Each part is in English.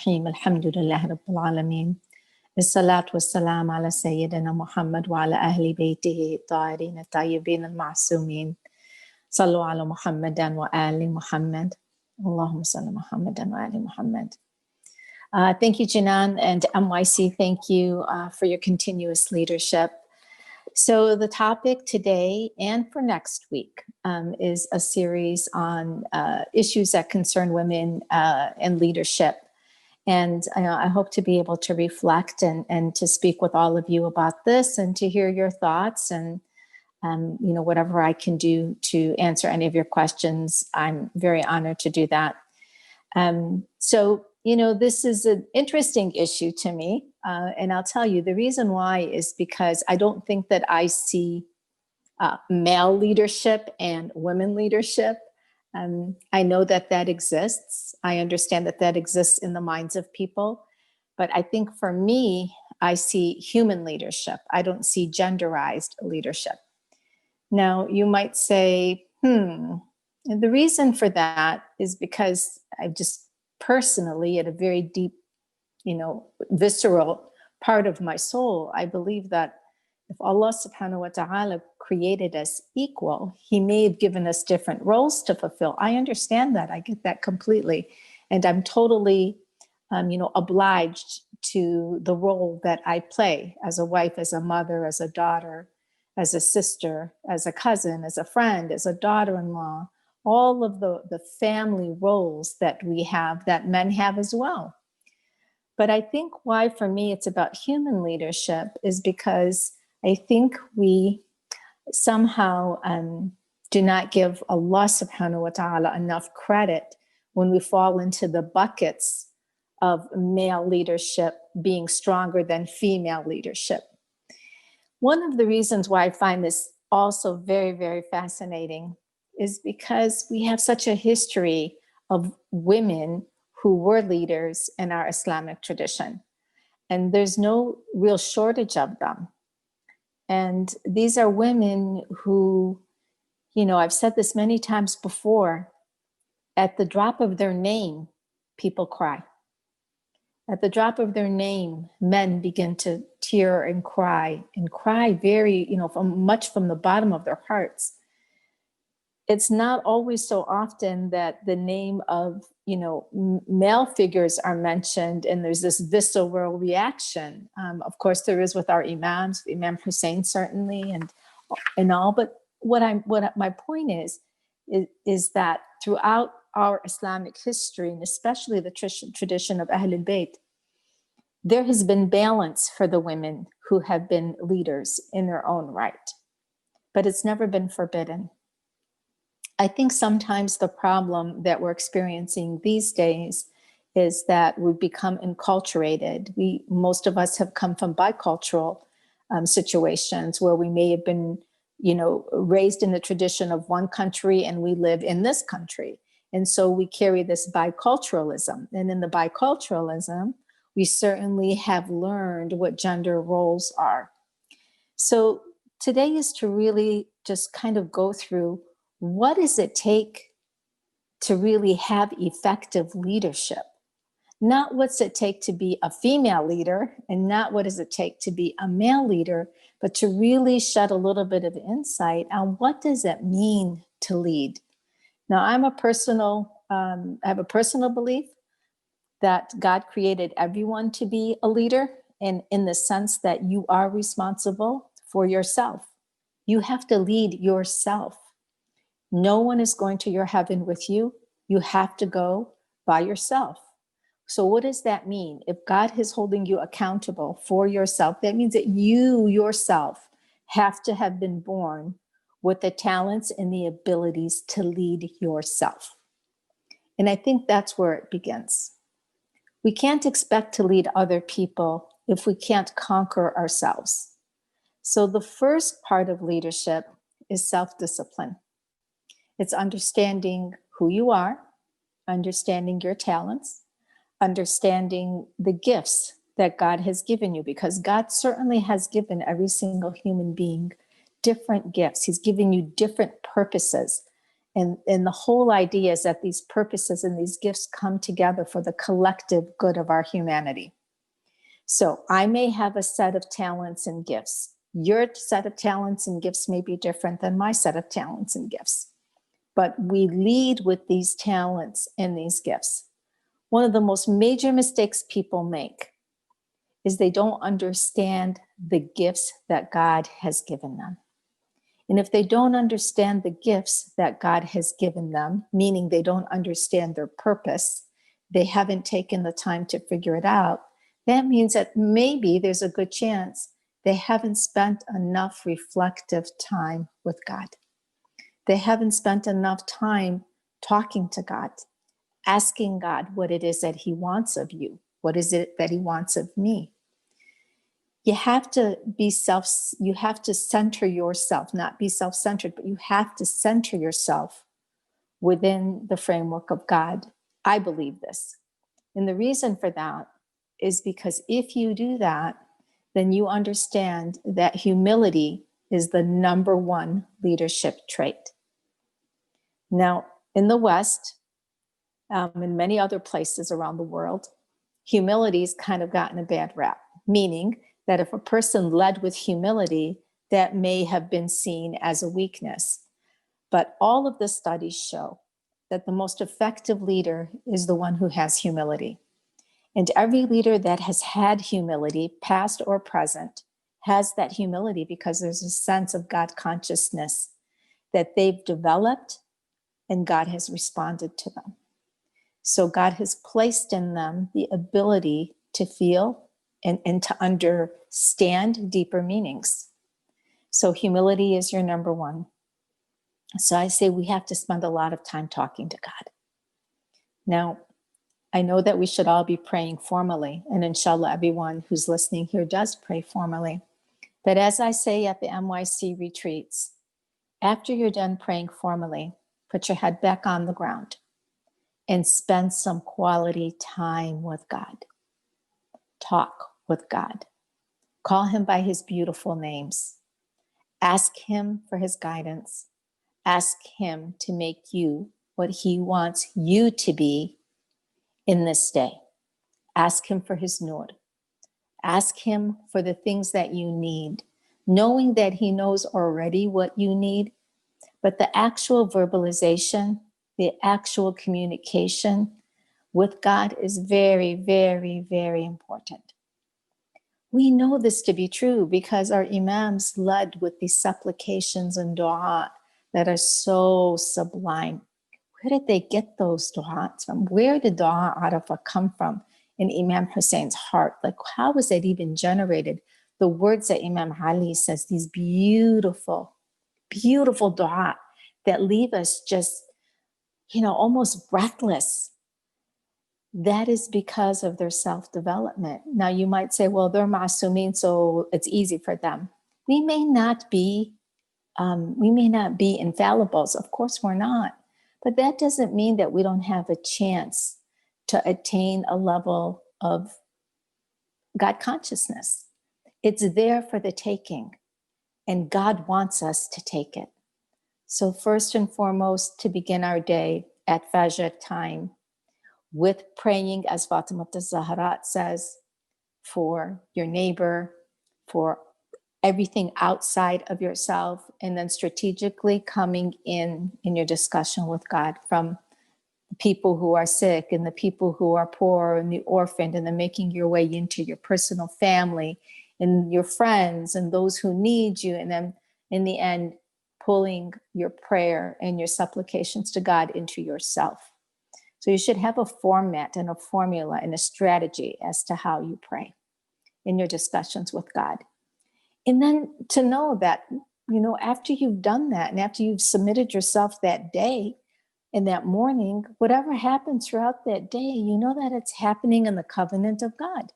الرحيم الحمد لله رب العالمين الصلاة والسلام على سيدنا محمد وعلى أهل بيته الطاهرين الطيبين المعصومين صلوا على محمد وآل محمد اللهم صل على محمد وآل محمد. Thank you, Jinan, and MYC, thank you for your continuous leadership. So the topic today and for next week is a series on issues that concern women and leadership. And I hope to be able to reflect and to speak with all of you about this and to hear your thoughts and whatever I can do to answer any of your questions. I'm very honored to do that. This is an interesting issue to me. And I'll tell you, the reason why is because I don't think that I see male leadership and women leadership. I know that that exists. I understand that that exists in the minds of people. But I think for me, I see human leadership. I don't see genderized leadership. Now, you might say, and the reason for that is because I just personally, at a very deep, visceral part of my soul, I believe that if Allah subhanahu wa ta'ala created us equal, he may have given us different roles to fulfill. I understand that. I get that completely. And I'm totally, obliged to the role that I play as a wife, as a mother, as a daughter, as a sister, as a cousin, as a friend, as a daughter-in-law, all of the family roles that we have, that men have as well. But I think why, for me, it's about human leadership is because I think we somehow do not give Allah subhanahu wa ta'ala enough credit when we fall into the buckets of male leadership being stronger than female leadership. One of the reasons why I find this also very, very fascinating is because we have such a history of women who were leaders in our Islamic tradition. And there's no real shortage of them. And these are women who, I've said this many times before, at the drop of their name, people cry. At the drop of their name, men begin to tear and cry very, much from the bottom of their hearts. It's not always so often that the name of, male figures are mentioned and there's this visceral reaction. Of course, there is with our imams, Imam Hussein certainly, and all. But what my point is that throughout our Islamic history, and especially the tradition of Ahlul Bayt, there has been balance for the women who have been leaders in their own right, but it's never been forbidden. I think sometimes the problem that we're experiencing these days is that we've become enculturated. Most of us have come from bicultural situations where we may have been, raised in the tradition of one country and we live in this country. And so we carry this biculturalism. And in the biculturalism, we certainly have learned what gender roles are. So today is to really just kind of go through, what does it take to really have effective leadership? Not what's it take to be a female leader, and not what does it take to be a male leader, but to really shed a little bit of insight on what does it mean to lead. Now, I have a personal belief that God created everyone to be a leader, and in the sense that you are responsible for yourself. You have to lead yourself. No one is going to your heaven with you. You have to go by yourself. So what does that mean? If God is holding you accountable for yourself, that means that you yourself have to have been born with the talents and the abilities to lead yourself. And I think that's where it begins. We can't expect to lead other people if we can't conquer ourselves. So the first part of leadership is self-discipline. It's understanding who you are, understanding your talents, understanding the gifts that God has given you, because God certainly has given every single human being different gifts. He's given you different purposes. And the whole idea is that these purposes and these gifts come together for the collective good of our humanity. So I may have a set of talents and gifts. Your set of talents and gifts may be different than my set of talents and gifts, but we lead with these talents and these gifts. One of the most major mistakes people make is they don't understand the gifts that God has given them. And if they don't understand the gifts that God has given them, meaning they don't understand their purpose, they haven't taken the time to figure it out, that means that maybe there's a good chance they haven't spent enough reflective time with God. They haven't spent enough time talking to God, asking God what it is that he wants of you. What is it that he wants of me? You have to you have to center yourself, not be self-centered, but you have to center yourself within the framework of God. I believe this. And the reason for that is because if you do that, then you understand that humility is the number one leadership trait. Now, in the West, in many other places around the world, humility's kind of gotten a bad rap, meaning that if a person led with humility, that may have been seen as a weakness. But all of the studies show that the most effective leader is the one who has humility. And every leader that has had humility, past or present, has that humility because there's a sense of God consciousness that they've developed and God has responded to them. So God has placed in them the ability to feel and to understand deeper meanings. So humility is your number one. So I say we have to spend a lot of time talking to God. Now, I know that we should all be praying formally, and inshallah, everyone who's listening here does pray formally. But as I say at the NYC retreats, after you're done praying formally, put your head back on the ground and spend some quality time with God. Talk with God. Call him by his beautiful names. Ask him for his guidance. Ask him to make you what he wants you to be in this day. Ask him for his nur. Ask him for the things that you need, knowing that he knows already what you need, but the actual verbalization, the actual communication with God is very, very, very important. We know this to be true because our imams led with these supplications and dua that are so sublime. Where did they get those du'as from? Where did dua arafah come from in Imam Hussein's heart? Like, how was it even generated? The words that Imam Ali says, these beautiful, beautiful dua that leave us just, almost breathless. That is because of their self-development. Now you might say, well, they're ma'asumin, so it's easy for them. We may not be infallibles. Of course we're not. But that doesn't mean that we don't have a chance to attain a level of God consciousness. It's there for the taking, and God wants us to take it. So first and foremost, to begin our day at Fajr time, with praying, as Fatima Zahra says, for your neighbor, for everything outside of yourself, and then strategically coming in your discussion with God from the people who are sick and the people who are poor and the orphaned, and then making your way into your personal family and your friends and those who need you. And then in the end, pulling your prayer and your supplications to God into yourself. So you should have a format and a formula and a strategy as to how you pray in your discussions with God. And then to know that, after you've done that and after you've submitted yourself that day and that morning, whatever happens throughout that day, you know that it's happening in the covenant of God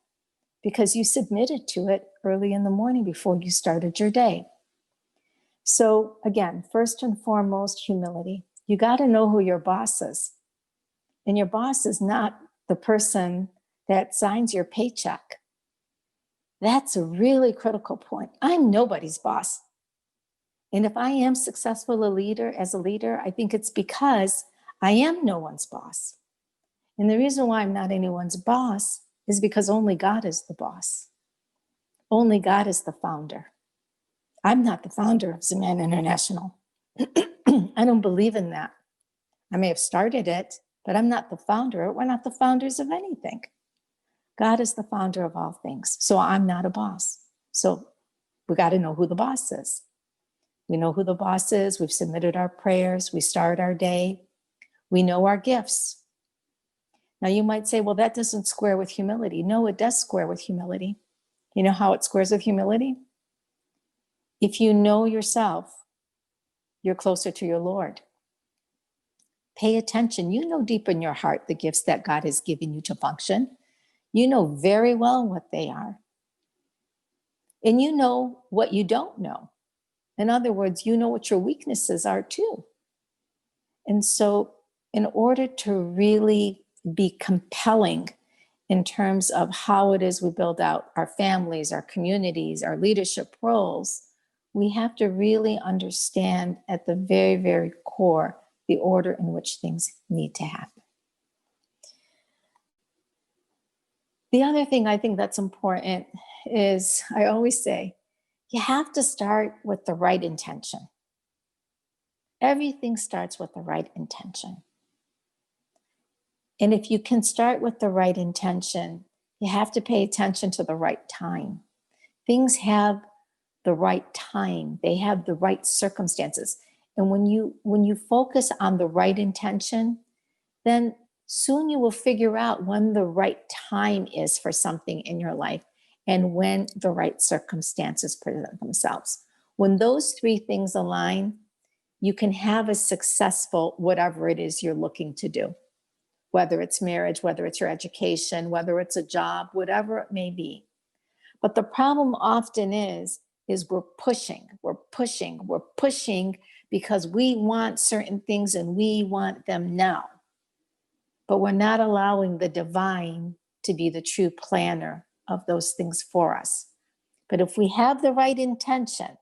because you submitted to it early in the morning before you started your day. So again, first and foremost, humility. You got to know who your boss is. And your boss is not the person that signs your paycheck. That's a really critical point. I'm nobody's boss. And if I am successful as a leader, I think it's because I am no one's boss. And the reason why I'm not anyone's boss is because only God is the boss. Only God is the founder. I'm not the founder of Zaman International. I don't believe in that. I may have started it, but I'm not the founder. We're not the founders of anything. God is the founder of all things. So I'm not a boss. So we got to know who the boss is. We know who the boss is. We've submitted our prayers. We start our day. We know our gifts. Now you might say, well, that doesn't square with humility. No, it does square with humility. You know how it squares with humility? If you know yourself, you're closer to your Lord. Pay attention. You know deep in your heart the gifts that God has given you to function. You know very well what they are. And you know what you don't know. In other words, you know what your weaknesses are too. And so in order to really be compelling in terms of how it is we build out our families, our communities, our leadership roles, we have to really understand at the very, very core the order in which things need to happen. The other thing I think that's important is, I always say, you have to start with the right intention. Everything starts with the right intention. And if you can start with the right intention, you have to pay attention to the right time. Things have the right time. They have the right circumstances. And when you focus on the right intention, then soon you will figure out when the right time is for something in your life and when the right circumstances present themselves. When those three things align, you can have a successful whatever it is you're looking to do, whether it's marriage, whether it's your education, whether it's a job, whatever it may be. But the problem often is we're pushing because we want certain things and we want them now. But we're not allowing the divine to be the true planner of those things for us. But if we have the right intention,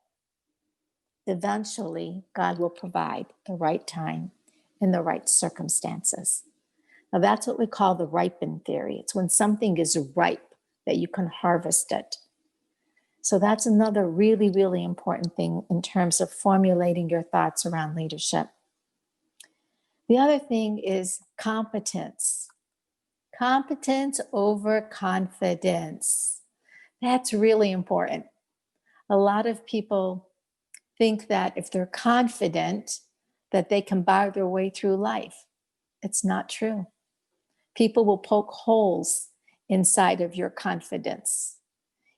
eventually God will provide the right time and the right circumstances. Now that's what we call the ripen theory. It's when something is ripe that you can harvest it. So that's another really, really important thing in terms of formulating your thoughts around leadership. The other thing is competence. Competence over confidence. That's really important. A lot of people think that if they're confident, that they can buy their way through life. It's not true. People will poke holes inside of your confidence.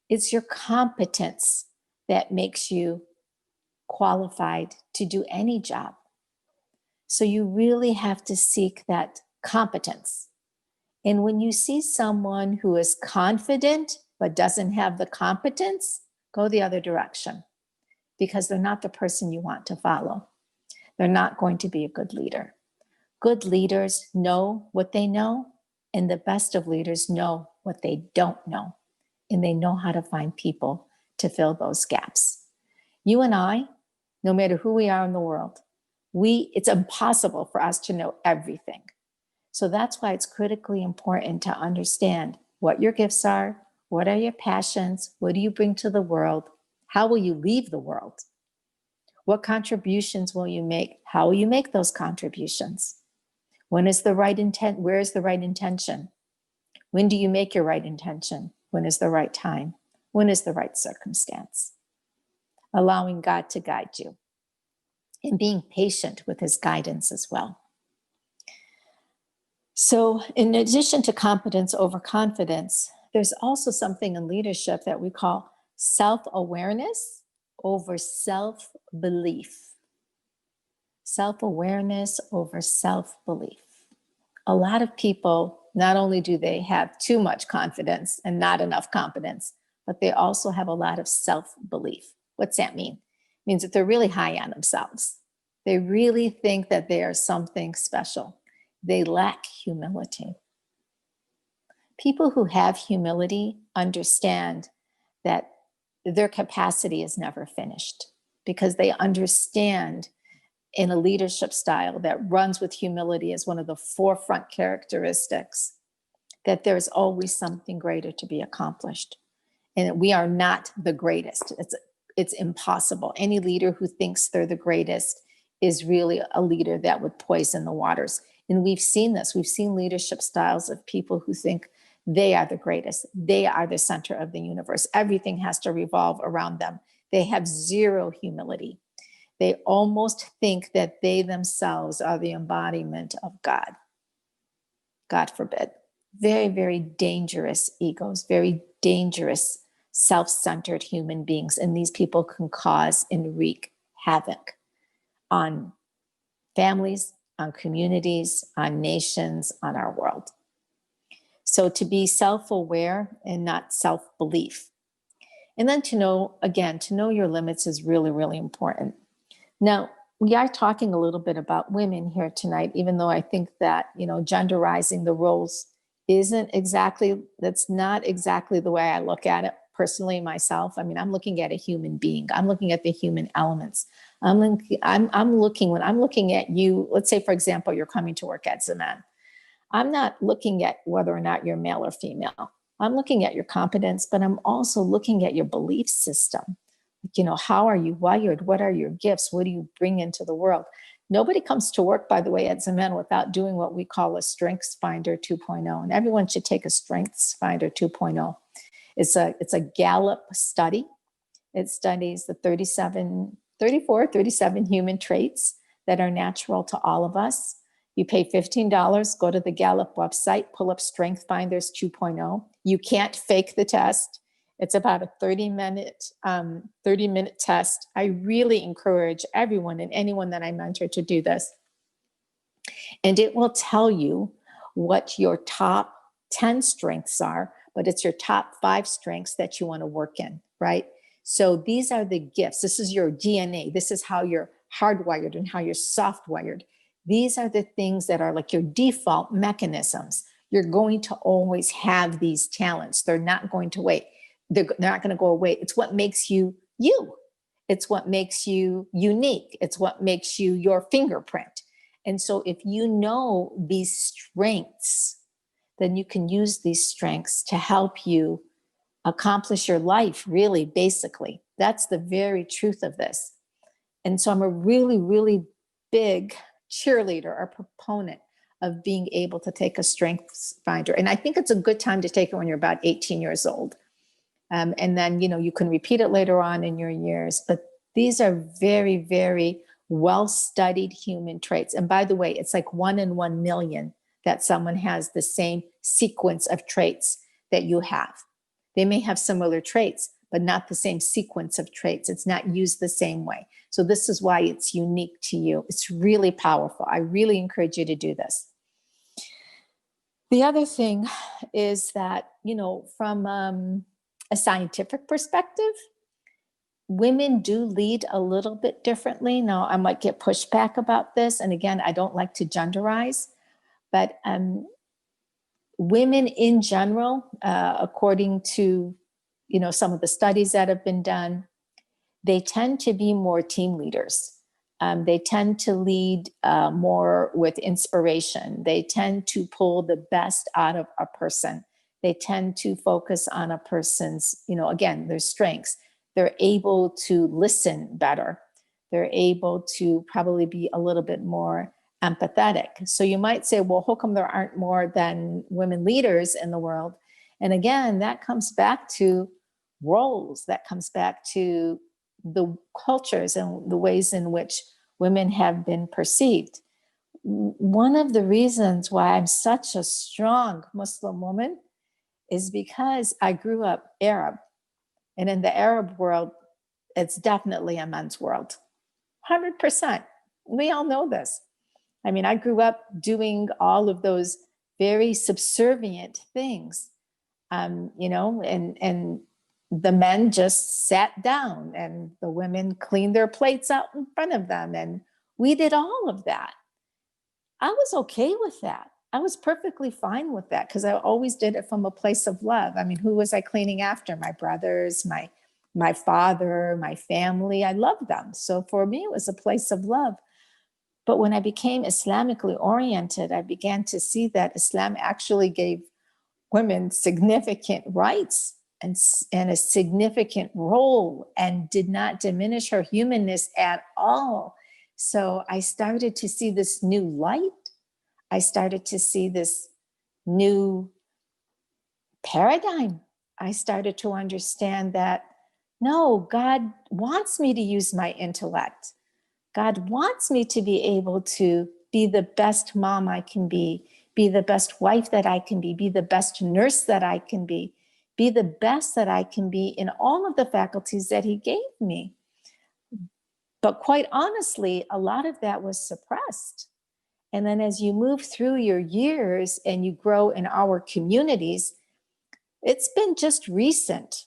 It's your competence that makes you qualified to do any job. So you really have to seek that competence. And when you see someone who is confident but doesn't have the competence, go the other direction, because they're not the person you want to follow. They're not going to be a good leader. Good leaders know what they know, and the best of leaders know what they don't know, and they know how to find people to fill those gaps. You and I, no matter who we are in the world, it's impossible for us to know everything. So that's why it's critically important to understand what your gifts are, what are your passions, what do you bring to the world, how will you leave the world, what contributions will you make, how will you make those contributions, when is the right intent, where is the right intention, when do you make your right intention, when is the right time, when is the right circumstance, allowing God to guide you and being patient with his guidance as well. So in addition to competence over confidence, there's also something in leadership that we call self-awareness over self-belief. Self-awareness over self-belief. A lot of people, not only do they have too much confidence and not enough competence, but they also have a lot of self-belief. What's that mean? It means that they're really high on themselves. They really think that they are something special. They lack humility. People who have humility understand that their capacity is never finished. because they understand in a leadership style that runs with humility as one of the forefront characteristics, that there's always something greater to be accomplished. And we are not the greatest. It's impossible. Any leader who thinks they're the greatest is really a leader that would poison the waters. And we've seen this. We've seen leadership styles of people who think they are the greatest. They are the center of the universe. Everything has to revolve around them. They have zero humility. They almost think that they themselves are the embodiment of God. God forbid. Very, very dangerous egos, very dangerous self-centered human beings. And these people can cause and wreak havoc on families, on communities, on nations, on our world. So to be self-aware and not self-belief. And then to know, again, to know your limits is really, really important. Now, we are talking a little bit about women here tonight, even though I think that, genderizing the roles that's not exactly the way I look at it personally myself. I mean, I'm looking at a human being. I'm looking at the human elements. I'm looking, when I'm looking at you, let's say, for example, you're coming to work at Zaman. I'm not looking at whether or not you're male or female. I'm looking at your competence, but I'm also looking at your belief system. How are you wired? What are your gifts? What do you bring into the world? Nobody comes to work, by the way, at Zaman without doing what we call a Strengths Finder 2.0. And everyone should take a Strengths Finder 2.0. It's a Gallup study. It studies the 37 human traits that are natural to all of us. You pay $15, go to the Gallup website, pull up Strength Finders 2.0. You can't fake the test. It's about a 30-minute test. I really encourage everyone and anyone that I mentor to do this. And it will tell you what your top 10 strengths are, but it's your top 5 strengths that you want to work in, right? So these are the gifts. This is your DNA. This is how you're hardwired and how you're soft-wired. These are the things that are like your default mechanisms. You're going to always have these talents. They're not going to wait. They're not going to go away. It's what makes you you. It's what makes you unique. It's what makes you your fingerprint. And so if you know these strengths, then you can use these strengths to help you accomplish your life, really, basically. That's the very truth of this. And so I'm a really, really big cheerleader or proponent of being able to take a Strengths Finder. And I think it's a good time to take it when you're about 18 years old. And then, you can repeat it later on in your years. But these are very, very well-studied human traits. And by the way, it's like 1 in 1 million that someone has the same sequence of traits that you have. They may have similar traits, but not the same sequence of traits. It's not used the same way. So this is why it's unique to you. It's really powerful. I really encourage you to do this. The other thing is that, from a scientific perspective, women do lead a little bit differently. Now, I might get pushback about this. And again, I don't like to genderize, but women in general, according to, some of the studies that have been done, they tend to be more team leaders. They tend to lead more with inspiration. They tend to pull the best out of a person. They tend to focus on a person's, again, their strengths. They're able to listen better. They're able to probably be a little bit more empathetic. So you might say, well, how come there aren't more than women leaders in the world? And again, that comes back to roles. That comes back to the cultures and the ways in which women have been perceived. One of the reasons why I'm such a strong Muslim woman is because I grew up Arab. And in the Arab world, it's definitely a men's world. 100%. We all know this. I mean, I grew up doing all of those very subservient things, and the men just sat down and the women cleaned their plates out in front of them. And we did all of that. I was okay with that. I was perfectly fine with that because I always did it from a place of love. I mean, who was I cleaning after? My brothers, my my father, my family. I loved them. So for me, it was a place of love. But when I became Islamically oriented, I began to see that Islam actually gave women significant rights and a significant role and did not diminish her humanness at all. So I started to see this new light. I started to see this new paradigm. I started to understand that, no, God wants me to use my intellect. God wants me to be able to be the best mom I can be the best wife that I can be the best nurse that I can be the best that I can be in all of the faculties that he gave me. But quite honestly, a lot of that was suppressed. And then as you move through your years and you grow in our communities, it's been just recent,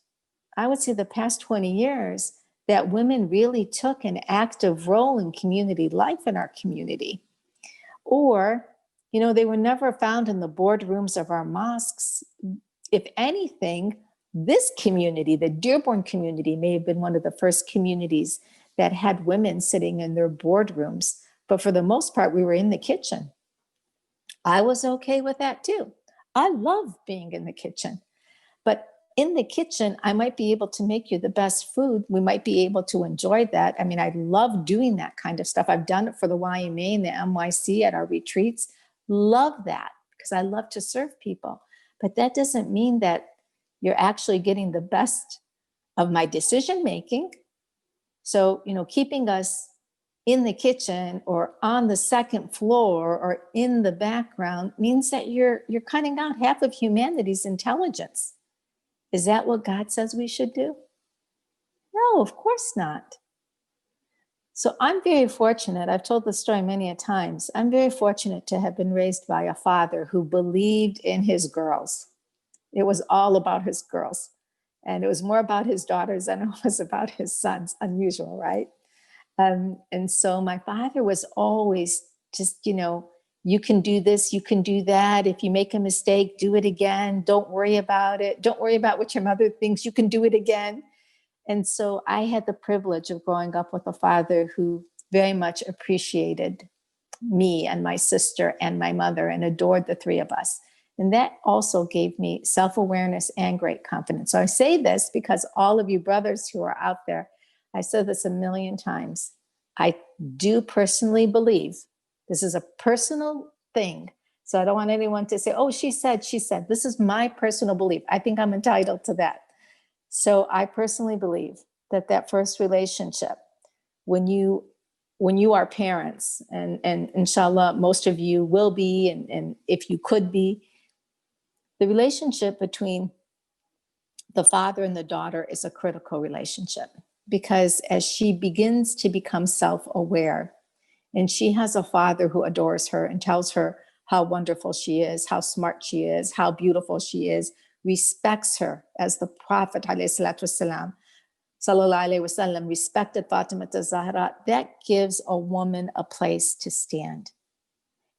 I would say the past 20 years, that women really took an active role in community life in our community. Or, they were never found in the boardrooms of our mosques. If anything, this community, the Dearborn community, may have been one of the first communities that had women sitting in their boardrooms. But for the most part, we were in the kitchen. I was okay with that too. I love being in the kitchen. But in the kitchen, I might be able to make you the best food. We might be able to enjoy that. I mean, I love doing that kind of stuff. I've done it for the YMA and the MYC at our retreats. Love that because I love to serve people. But that doesn't mean that you're actually getting the best of my decision making. So, keeping us in the kitchen or on the second floor or in the background means that you're cutting out half of humanity's intelligence. Is that what God says we should do? No, of course not. So I'm very fortunate. I've told the story many a times. I'm very fortunate to have been raised by a father who believed in his girls. It was all about his girls. And it was more about his daughters than it was about his sons. Unusual, right? And so my father was always just, you can do this, you can do that. If you make a mistake, do it again. Don't worry about it. Don't worry about what your mother thinks. You can do it again. And so I had the privilege of growing up with a father who very much appreciated me and my sister and my mother and adored the three of us. And that also gave me self-awareness and great confidence. So I say this because all of you brothers who are out there, I said this a million times. I do personally believe, this is a personal thing. So I don't want anyone to say, oh, she said. This is my personal belief. I think I'm entitled to that. So I personally believe that first relationship, when you are parents, and inshallah, most of you will be, and if you could be, the relationship between the father and the daughter is a critical relationship. Because as she begins to become self-aware, and she has a father who adores her and tells her how wonderful she is, how smart she is, how beautiful she is, respects her, as the Prophet ﷺ respected Fatima Zahra, that gives a woman a place to stand.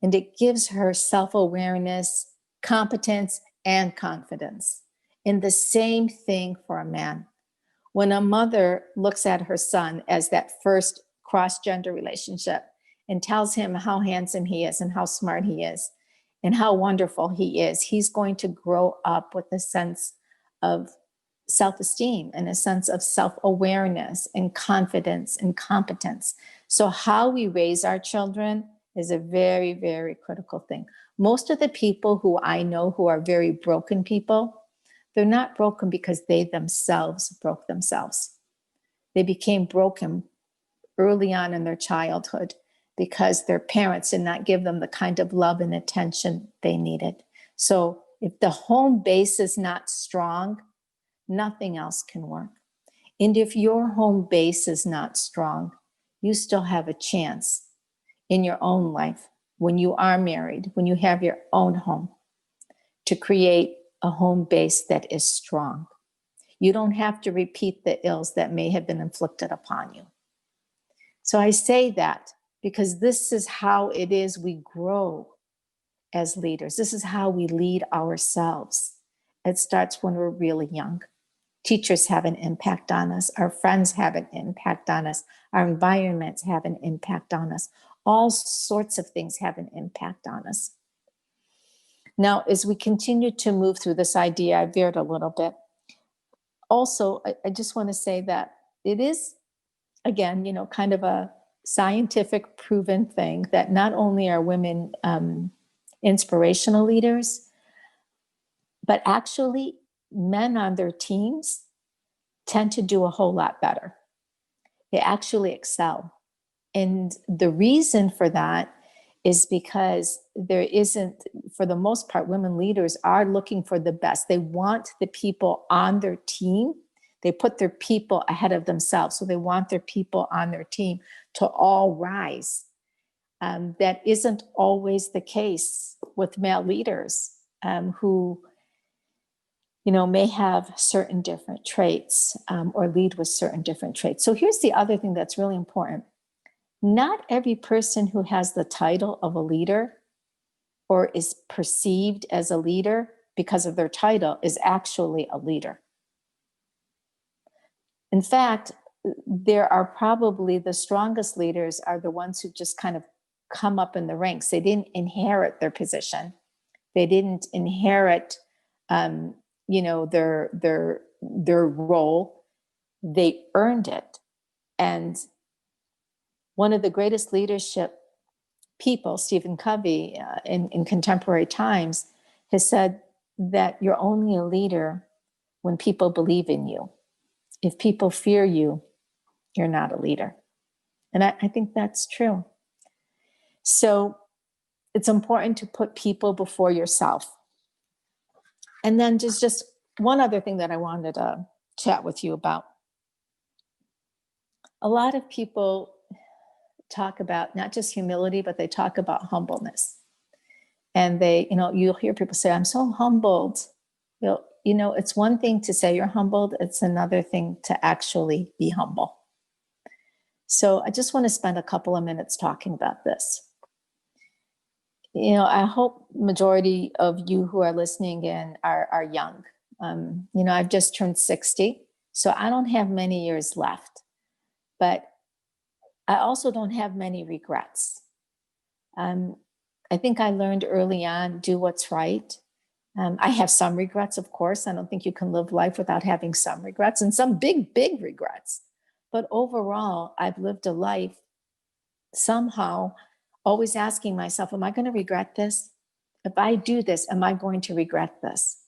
And it gives her self-awareness, competence, and confidence. And the same thing for a man. When a mother looks at her son as that first cross-gender relationship and tells him how handsome he is and how smart he is and how wonderful he is, he's going to grow up with a sense of self-esteem and a sense of self-awareness and confidence and competence. So how we raise our children is a very, very critical thing. Most of the people who I know who are very broken people, they're not broken because they themselves broke themselves. They became broken early on in their childhood because their parents did not give them the kind of love and attention they needed. So if the home base is not strong, nothing else can work. And if your home base is not strong, you still have a chance in your own life when you are married, when you have your own home, to create a home base that is strong. You don't have to repeat the ills that may have been inflicted upon you. So I say that because this is how it is we grow as leaders. This is how we lead ourselves. It starts when we're really young. Teachers have an impact on us. Our friends have an impact on us. Our environments have an impact on us. All sorts of things have an impact on us. Now, as we continue to move through this idea, I veered a little bit. Also, I just want to say that it is, again, kind of a scientific proven thing that not only are women inspirational leaders, but actually men on their teams tend to do a whole lot better. They actually excel. And the reason for that is because there isn't, for the most part, women leaders are looking for the best. They want the people on their team. They put their people ahead of themselves. So they want their people on their team to all rise. That isn't always the case with male leaders who may have certain different traits or lead with certain different traits. So here's the other thing that's really important. Not every person who has the title of a leader or is perceived as a leader because of their title is actually a leader. In fact, there are probably the strongest leaders are the ones who just kind of come up in the ranks. They didn't inherit their position. They didn't inherit their role. They earned it. And one of the greatest leadership people, Stephen Covey, in contemporary times, has said that you're only a leader when people believe in you. If people fear you, you're not a leader. And I think that's true. So it's important to put people before yourself. And then just one other thing that I wanted to chat with you about. A lot of people talk about not just humility, but they talk about humbleness. And they, you'll hear people say, I'm so humbled. It's one thing to say you're humbled. It's another thing to actually be humble. So I just want to spend a couple of minutes talking about this. I hope majority of you who are listening in are young. I've just turned 60, so I don't have many years left, but I also don't have many regrets. I think I learned early on, do what's right. I have some regrets, of course. I don't think you can live life without having some regrets and some big, big regrets. But overall, I've lived a life somehow always asking myself, am I going to regret this? If I do this, am I going to regret this?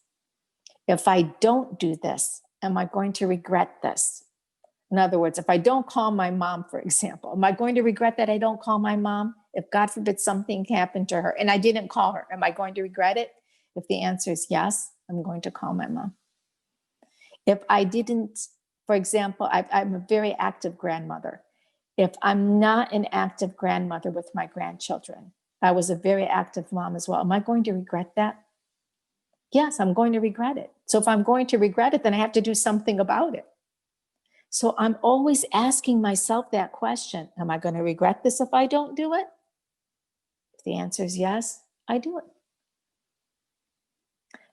If I don't do this, am I going to regret this? In other words, if I don't call my mom, for example, am I going to regret that I don't call my mom? If God forbid something happened to her and I didn't call her, am I going to regret it? If the answer is yes, I'm going to call my mom. If I didn't, for example, I'm a very active grandmother. If I'm not an active grandmother with my grandchildren, I was a very active mom as well. Am I going to regret that? Yes, I'm going to regret it. So if I'm going to regret it, then I have to do something about it. So I'm always asking myself that question. Am I going to regret this if I don't do it? If the answer is yes, I do it.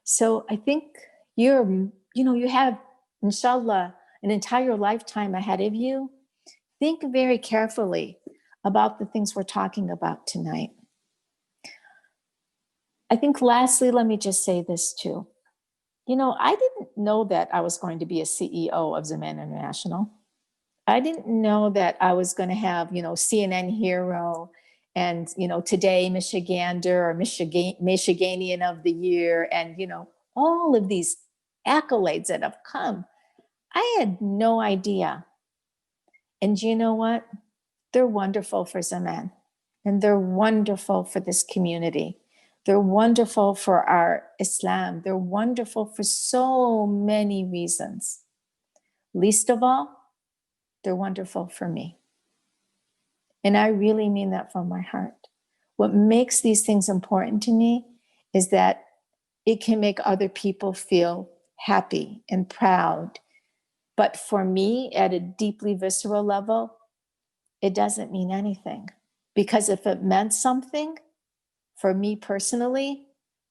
So I think you have, inshallah, an entire lifetime ahead of you. Think very carefully about the things we're talking about tonight. I think lastly, let me just say this too. I didn't know that I was going to be a CEO of Zaman International. I didn't know that I was going to have, CNN Hero and, Today Michigander or Michiganian of the Year and, all of these accolades that have come. I had no idea. And you know what? They're wonderful for Zaman, and they're wonderful for this community. They're wonderful for our Islam. They're wonderful for so many reasons. Least of all, they're wonderful for me. And I really mean that from my heart. What makes these things important to me is that it can make other people feel happy and proud. But for me, at a deeply visceral level, it doesn't mean anything. Because if it meant something, for me personally,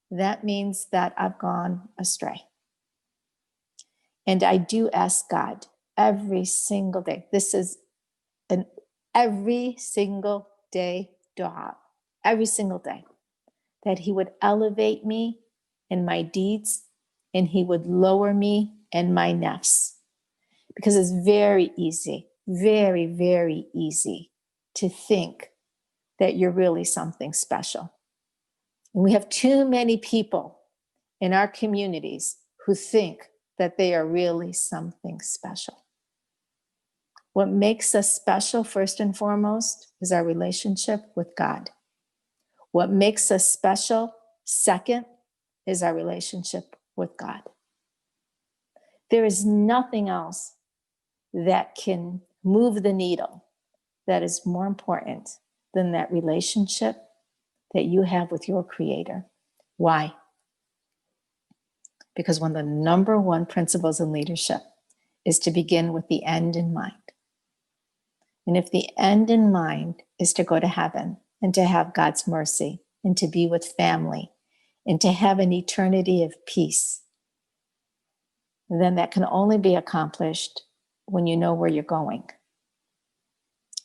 that means that I've gone astray. And I do ask God every single day. This is an every single day dua, every single day, that he would elevate me in my deeds and he would lower me in my nafs. Because it's very easy, very, very easy to think that you're really something special. And we have too many people in our communities who think that they are really something special. What makes us special, first and foremost, is our relationship with God. What makes us special, second, is our relationship with God. There is nothing else that can move the needle that is more important than that relationship that you have with your Creator. Why? Because one of the number one principles in leadership is to begin with the end in mind. And if the end in mind is to go to heaven and to have God's mercy and to be with family and to have an eternity of peace, then that can only be accomplished when you know where you're going.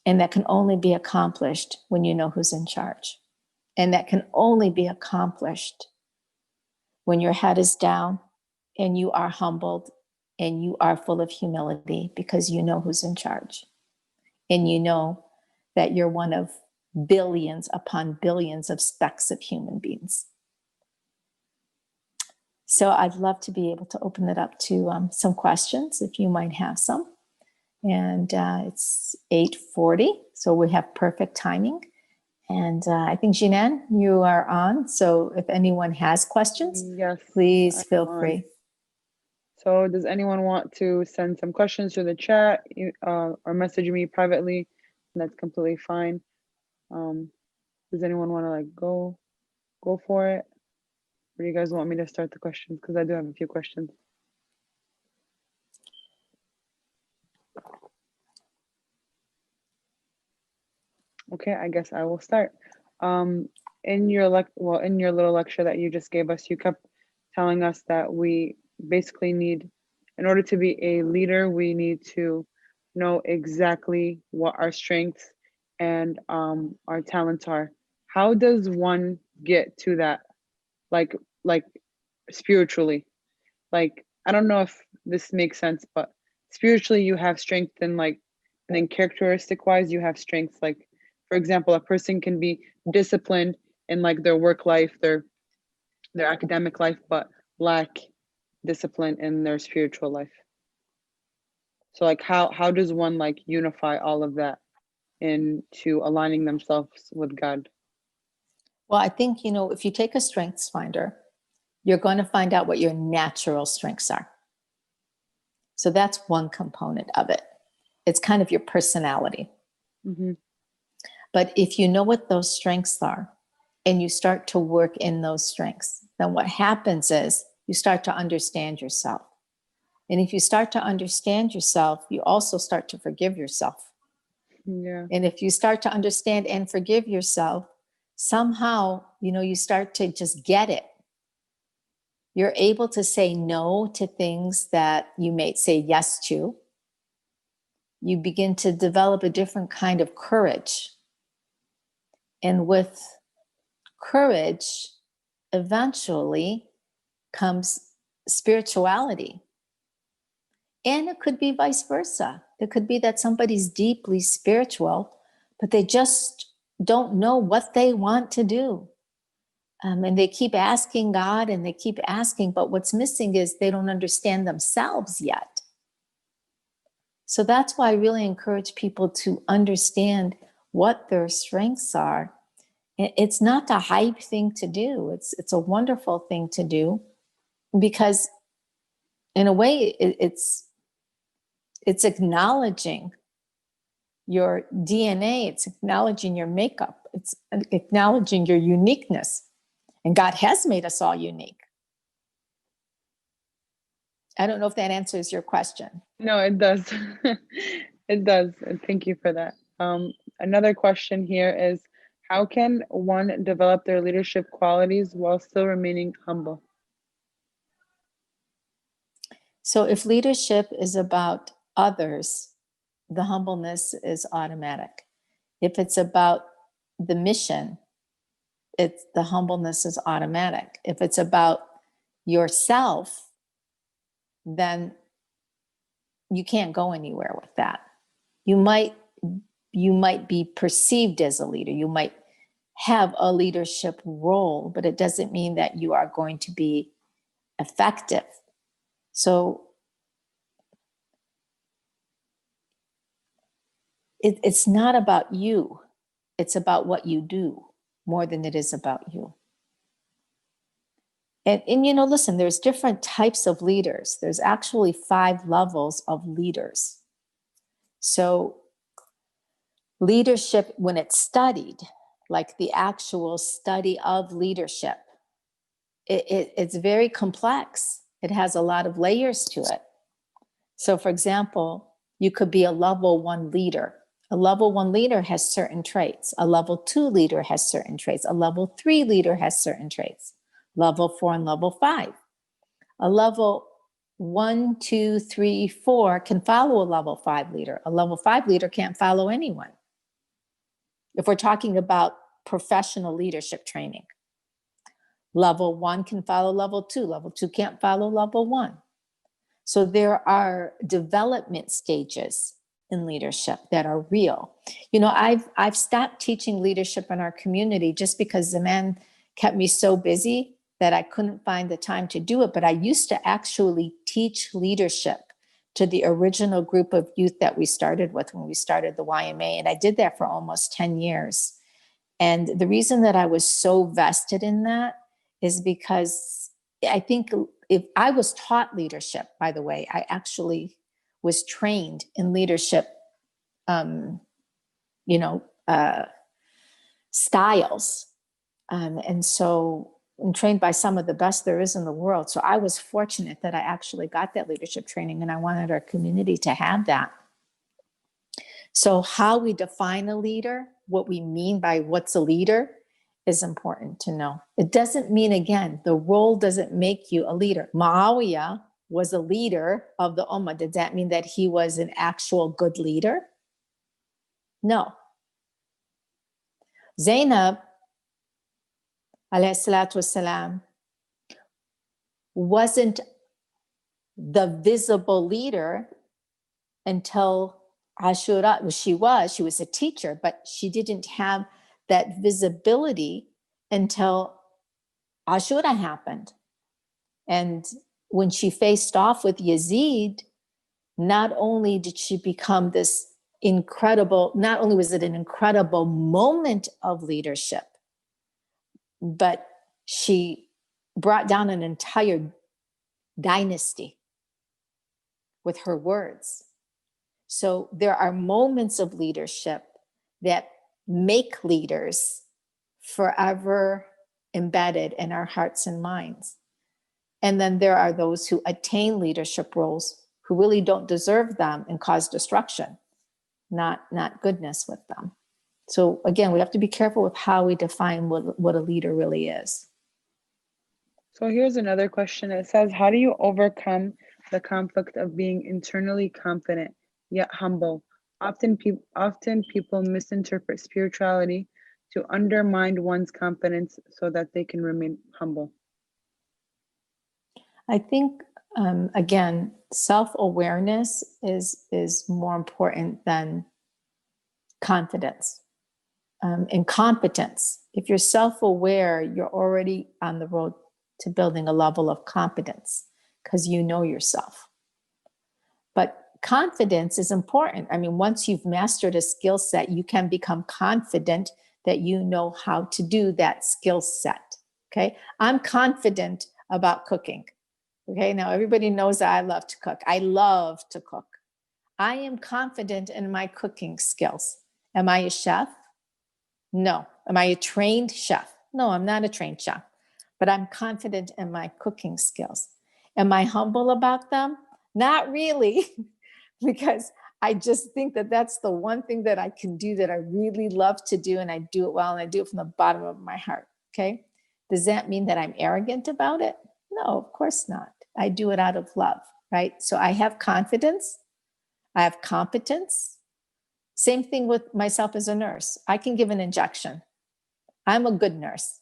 And that can only be accomplished when you know who's in charge. And that can only be accomplished when your head is down and you are humbled and you are full of humility because you know who's in charge. And you know that you're one of billions upon billions of specks of human beings. So I'd love to be able to open it up to some questions if you might have some. And it's 8:40, so we have perfect timing. And I think, Jinan, you are on. So if anyone has questions, Yes, please I'm feel on. free. So does anyone want to send some questions through the chat or message me privately? And that's completely fine. Does anyone want to like go for it? Or do you guys want me to start the questions? Because I do have a few questions. Okay, I guess I will start. In your in your little lecture that you just gave us, you kept telling us that we basically need, in order to be a leader, we need to know exactly what our strengths and our talents are. How does one get to that? Like like spiritually? Like I don't know if this makes sense, but spiritually you have strength and like, and then characteristic wise you have strengths. Like for example, a person can be disciplined in like their work life, their academic life, but lack discipline in their spiritual life. So like how does one like unify all of that into aligning themselves with God? Well, I think, if you take a strengths finder, you're going to find out what your natural strengths are. So that's one component of it. It's kind of your personality. Mm-hmm. But if you know what those strengths are and you start to work in those strengths, then what happens is you start to understand yourself. And if you start to understand yourself, you also start to forgive yourself. Yeah. And if you start to understand and forgive yourself, somehow, you start to just get it. You're able to say no to things that you may say yes to. You begin to develop a different kind of courage. And with courage, eventually comes spirituality. And it could be vice versa. It could be that somebody's deeply spiritual, but they just don't know what they want to do. And they keep asking God and they keep asking, but what's missing is they don't understand themselves yet. So that's why I really encourage people to understand what their strengths are. It's not a hype thing to do. It's a wonderful thing to do because in a way it's acknowledging your DNA, it's acknowledging your makeup, it's acknowledging your uniqueness. And God has made us all unique. I don't know if that answers your question. No, it does. It does. And thank you for that. Another question here is, how can one develop their leadership qualities while still remaining humble? So if leadership is about others, the humbleness is automatic. If it's about the mission, the humbleness is automatic. If it's about yourself, then you can't go anywhere with that. You might be perceived as a leader. You might have a leadership role, but it doesn't mean that you are going to be effective. So it's not about you. It's about what you do more than it is about you. And listen, there's different types of leaders. There's actually 5 levels of leaders. So leadership, when it's studied, like the actual study of leadership, it's very complex. It has a lot of layers to it. So for example, you could be a level 1 leader. A level 1 leader has certain traits. A level 2 leader has certain traits. A level 3 leader has certain traits. Level 4 and level 5. A level 1, 2, 3, 4 can follow a level 5 leader. A level 5 leader can't follow anyone. If we're talking about professional leadership training, level 1 can follow level 2. Level 2 can't follow level 1. So there are development stages in leadership that are real. I've stopped teaching leadership in our community just because the man kept me so busy that I couldn't find the time to do it. But I used to actually teach leadership to the original group of youth that we started with when we started the YMA. And I did that for almost 10 years. And the reason that I was so vested in that is because I think if I was taught leadership, by the way, I actually was trained in leadership, styles. And so I'm trained by some of the best there is in the world. So I was fortunate that I actually got that leadership training, and I wanted our community to have that. So how we define a leader, what we mean by what's a leader, is important to know. It doesn't mean, again, the role doesn't make you a leader. Muawiyah was a leader of the Ummah. Did that mean that he was an actual good leader? No. Zainab, alayhi salatu wasalam, wasn't the visible leader until Ashura. She was a teacher, but she didn't have that visibility until Ashura happened. And when she faced off with Yazid, not only did she become this incredible, not only was it an incredible moment of leadership, but she brought down an entire dynasty with her words. So there are moments of leadership that make leaders forever embedded in our hearts and minds. And then there are those who attain leadership roles who really don't deserve them and cause destruction, not goodness with them. So again, we have to be careful with how we define what a leader really is. So here's another question. It says, how do you overcome the conflict of being internally confident yet humble? Often people misinterpret spirituality to undermine one's confidence so that they can remain humble. I think, again, self-awareness is more important than confidence. And competence. If you're self-aware, you're already on the road to building a level of competence because you know yourself. But confidence is important. I mean, once you've mastered a skill set, you can become confident that you know how to do that skill set. Okay. I'm confident about cooking. Okay. Now everybody knows that I love to cook. I love to cook. I am confident in my cooking skills. Am I a chef? No. Am I a trained chef? No, I'm not a trained chef, but I'm confident in my cooking skills. Am I humble about them? Not really, because I just think that that's the one thing that I can do that I really love to do, and I do it well, and I do it from the bottom of my heart, okay? Does that mean that I'm arrogant about it? No, of course not. I do it out of love. right? So I have confidence, I have competence. Same thing with myself as a nurse. I can give an injection. I'm a good nurse.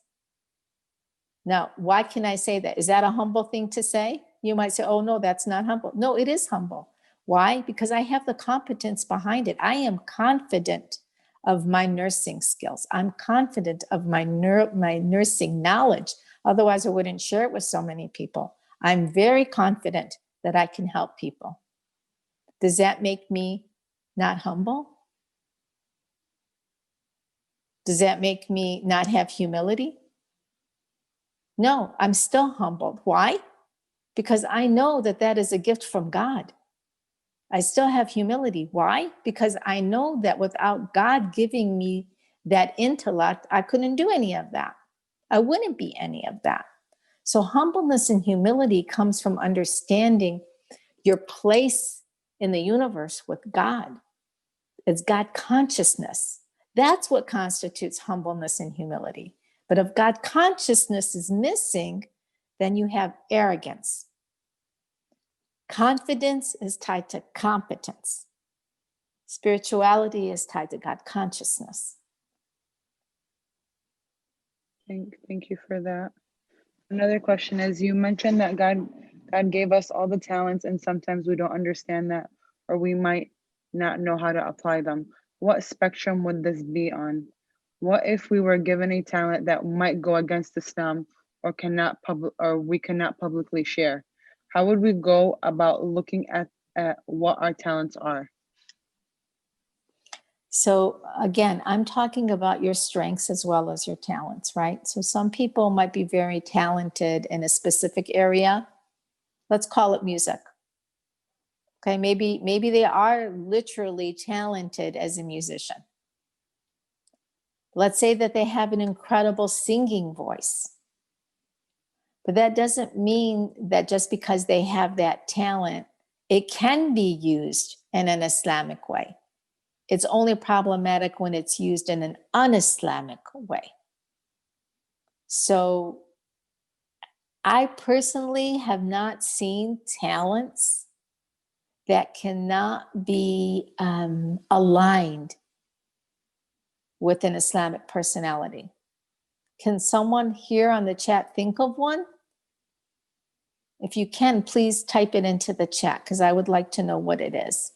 Now, why can I say that? Is that a humble thing to say? You might say, oh, no, that's not humble. No, it is humble. Why? Because I have the competence behind it. I am confident of my nursing skills. I'm confident of my nursing knowledge. Otherwise, I wouldn't share it with so many people. I'm very confident that I can help people. Does that make me not humble? Does that make me not have humility? No, I'm still humbled. Why? Because I know that that is a gift from God. I still have humility. Why? Because I know that without God giving me that intellect, I couldn't do any of that. I wouldn't be any of that. So humbleness and humility comes from understanding your place in the universe with God. It's God consciousness. That's what constitutes humbleness and humility. But if God consciousness is missing, then you have arrogance. Confidence is tied to competence. Spirituality is tied to God consciousness. Thank you for that. Another question is, you mentioned that God gave us all the talents, and sometimes we don't understand that, or we might not know how to apply them. What spectrum would this be on? What if we were given a talent that might go against Islam, or we cannot publicly share? How would we go about looking at what our talents are? So again, I'm talking about your strengths as well as your talents, right? So some people might be very talented in a specific area. Let's call it music. Okay, maybe they are literally talented as a musician. Let's say that they have an incredible singing voice. But that doesn't mean that just because they have that talent, it can be used in an Islamic way. It's only problematic when it's used in an un-Islamic way. So I personally have not seen talents that cannot be aligned with an Islamic personality. Can someone here on the chat think of one? If you can, please type it into the chat because I would like to know what it is.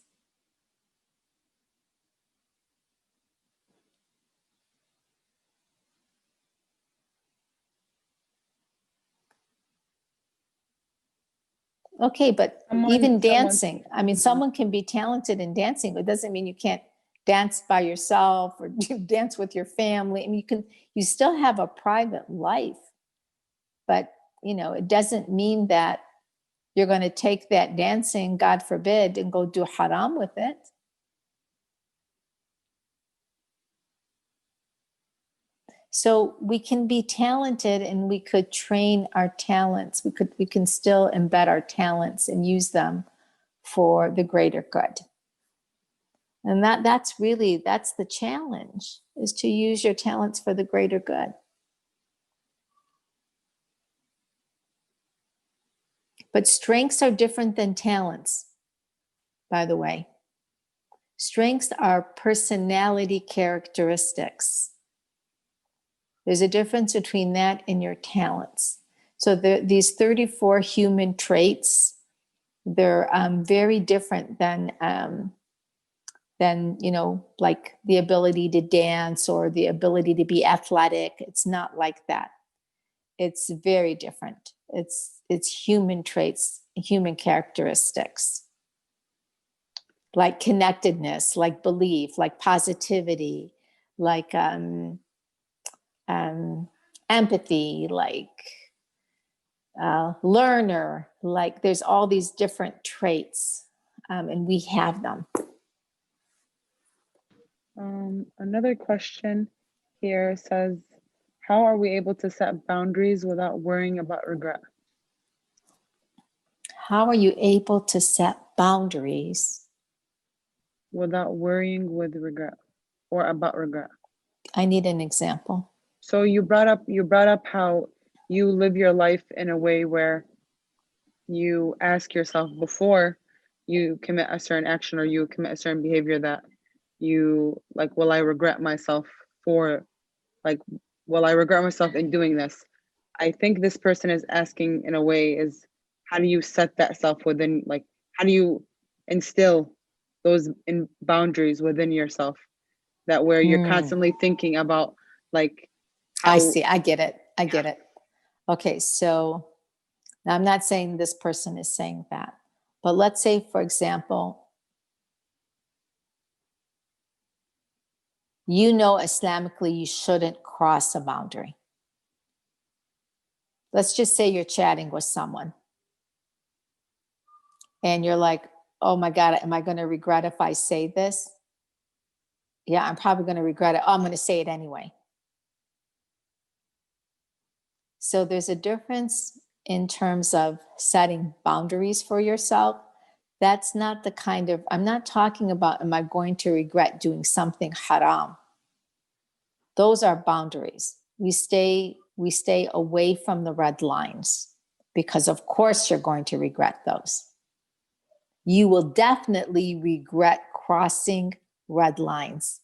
Okay, but even dancing, I mean, someone can be talented in dancing, but it doesn't mean you can't dance by yourself or dance with your family. I mean, you still have a private life, but it doesn't mean that you're going to take that dancing, God forbid, and go do haram with it. So we can be talented and we could train our talents. We can still embed our talents and use them for the greater good. And that's the challenge, is to use your talents for the greater good. But strengths are different than talents, by the way. Strengths are personality characteristics. There's a difference between that and your talents. So these 34 human traits, they're very different than like the ability to dance or the ability to be athletic. It's not like that. It's very different. It's human traits, human characteristics, like connectedness, like belief, like positivity, like empathy, like learner, like there's all these different traits, and we have them. Another question here says, how are we able to set boundaries without worrying about regret? How are you able to set boundaries without worrying with regret or about regret? I need an example. So you brought up how you live your life in a way where you ask yourself before you commit a certain action or you commit a certain behavior that you like, will I regret myself for, like, will I regret myself in doing this? I think this person is asking in a way is, how do you set that self within, like, how do you instill those in boundaries within yourself that where you're constantly thinking about like I how, see. I get it. I get it. Okay. So now I'm not saying this person is saying that, but let's say, for example, you know, Islamically, you shouldn't cross a boundary. Let's just say you're chatting with someone and you're like, oh my God, am I going to regret if I say this? Yeah, I'm probably going to regret it. Oh, I'm going to say it anyway. So there's a difference in terms of setting boundaries for yourself. That's not the kind of, I'm not talking about, am I going to regret doing something haram? Those are boundaries. We stay away from the red lines because of course you're going to regret those. You will definitely regret crossing red lines.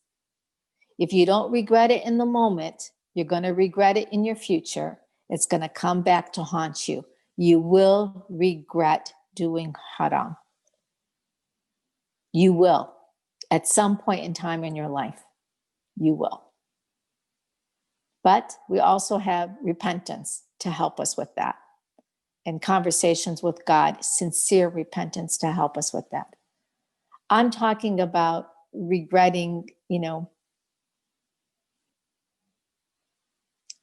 If you don't regret it in the moment, you're going to regret it in your future. It's going to come back to haunt you. You will regret doing haram. You will. At some point in time in your life, you will. But we also have repentance to help us with that, and conversations with God, sincere repentance to help us with that. I'm talking about regretting, you know,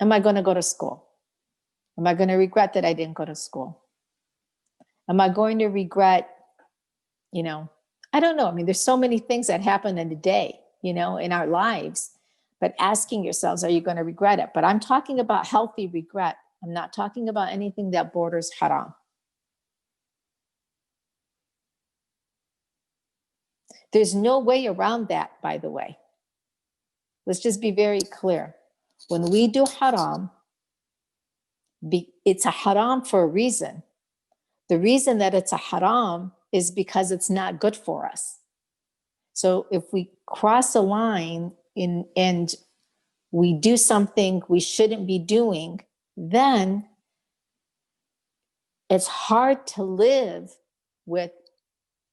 am I going to go to school? Am I going to regret that I didn't go to school? Am I going to regret, you know, I don't know. I mean, there's so many things that happen in a day, you know, in our lives, but asking yourselves, are you going to regret it? But I'm talking about healthy regret. I'm not talking about anything that borders haram. There's no way around that, by the way. Let's just be very clear. When we do haram, it's a haram for a reason. The reason that it's a haram is because it's not good for us. So if we cross a line and we do something we shouldn't be doing, then it's hard to live with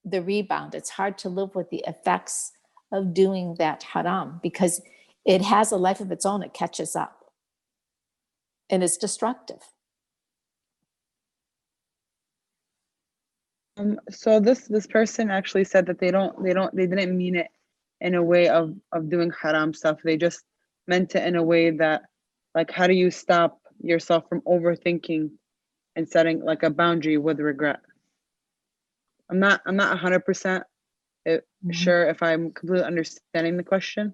the rebound. It's hard to live with the effects of doing that haram because it has a life of its own. It catches up and it's destructive. So this person actually said that they didn't mean it in a way of doing haram stuff. They just meant it in a way that, like, how do you stop yourself from overthinking and setting like a boundary with regret? I'm not 100% sure if I'm completely understanding the question.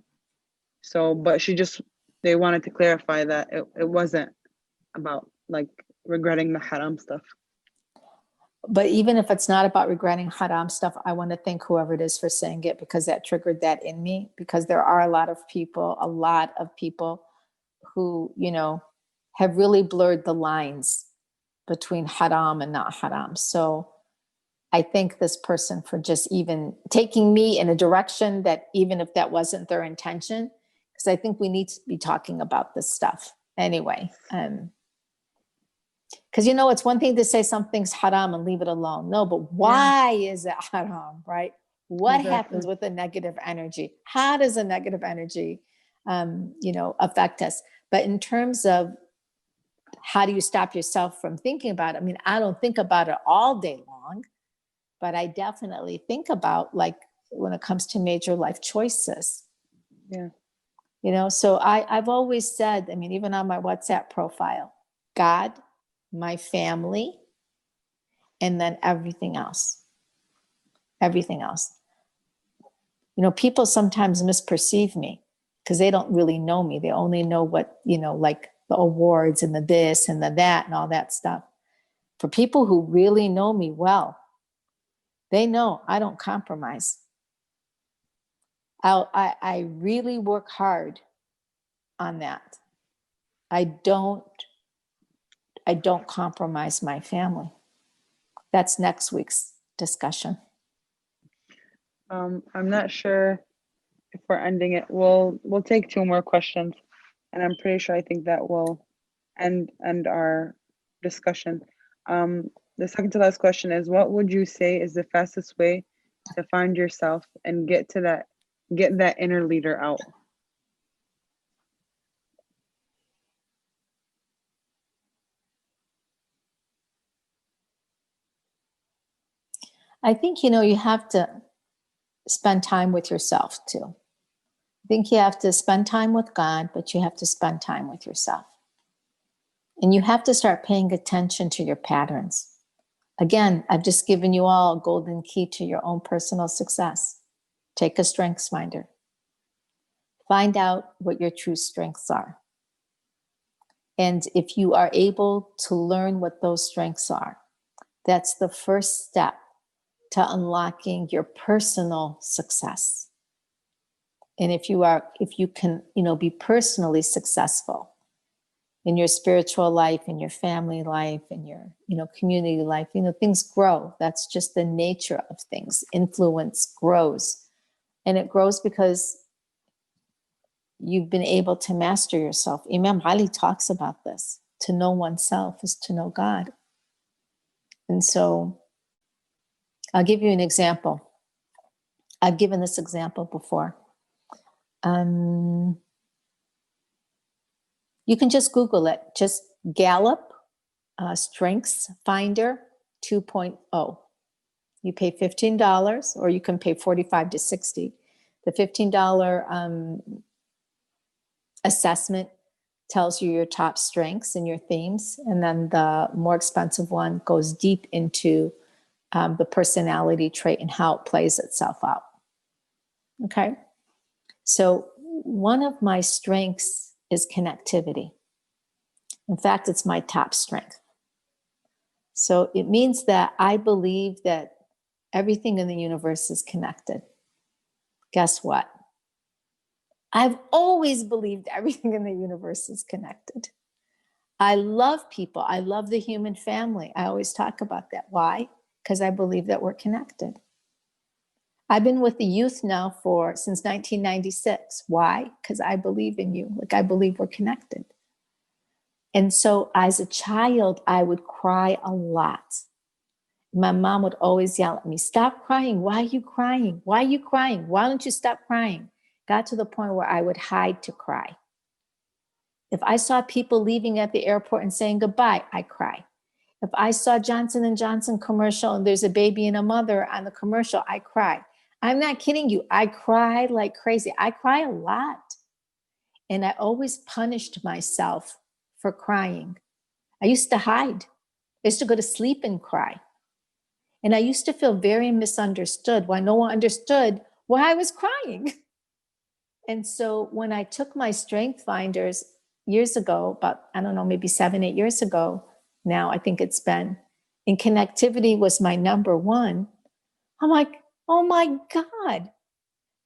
So, but they wanted to clarify that it wasn't about like regretting the haram stuff. But even if it's not about regretting haram stuff, I want to thank whoever it is for saying it because that triggered that in me. Because there are a lot of people who, you know, have really blurred the lines between haram and not haram. So I thank this person for just even taking me in a direction that even if that wasn't their intention, because I think we need to be talking about this stuff anyway. Because, you know, it's one thing to say something's haram and leave it alone. No, but why is it haram, right? What happens with the negative energy? How does a negative energy, you know, affect us? But in terms of how do you stop yourself from thinking about it? I mean, I don't think about it all day long, but I definitely think about, like, when it comes to major life choices. Yeah. You know, so I've always said, I mean, even on my WhatsApp profile, God, my family, and then everything else. Everything else. You know, people sometimes misperceive me because they don't really know me. They only know what, you know, like the awards and the this and the that and all that stuff. For people who really know me well, they know I don't compromise. I really work hard on that. I don't compromise my family. That's next week's discussion. I'm not sure if we're ending it. We'll take 2 more questions, and I'm pretty sure I think that will end our discussion. The second to last question is, what would you say is the fastest way to find yourself and get that inner leader out? I think, you have to spend time with yourself too. I think you have to spend time with God, but you have to spend time with yourself. And you have to start paying attention to your patterns. Again, I've just given you all a golden key to your own personal success. Take a strengths finder. Find out what your true strengths are. And if you are able to learn what those strengths are, that's the first step to unlocking your personal success. And if you can, be personally successful in your spiritual life, in your family life, in your, community life, things grow. That's just the nature of things. Influence grows. And it grows because you've been able to master yourself. Imam Ali talks about this. To know oneself is to know God. And so I'll give you an example. I've given this example before. You can just Google it. Just Gallup Strengths Finder 2.0. You pay $15, or you can pay $45 to $60. The $15 assessment tells you your top strengths and your themes, and then the more expensive one goes deep into the personality trait and how it plays itself out. Okay? So one of my strengths is connectivity. In fact, it's my top strength. So it means that I believe that everything in the universe is connected. Guess what? I've always believed everything in the universe is connected. I love people. I love the human family. I always talk about that. Why? Because I believe that we're connected. I've been with the youth now since 1996. Why? Because I believe in you. I believe we're connected. And so as a child, I would cry a lot. My mom would always yell at me, "Stop crying. Why are you crying? Why are you crying? Why don't you stop crying?" Got to the point where I would hide to cry. If I saw people leaving at the airport and saying goodbye, I cry. If I saw Johnson & Johnson commercial and there's a baby and a mother on the commercial, I cry. I'm not kidding you. I cry like crazy. I cry a lot. And I always punished myself for crying. I used to hide. I used to go to sleep and cry. And I used to feel very misunderstood, why no one understood why I was crying. And so when I took my strength finders years ago, about, I don't know, maybe 7, 8 years ago now, I think it's been, and connectivity was my number one, I'm like, oh my God,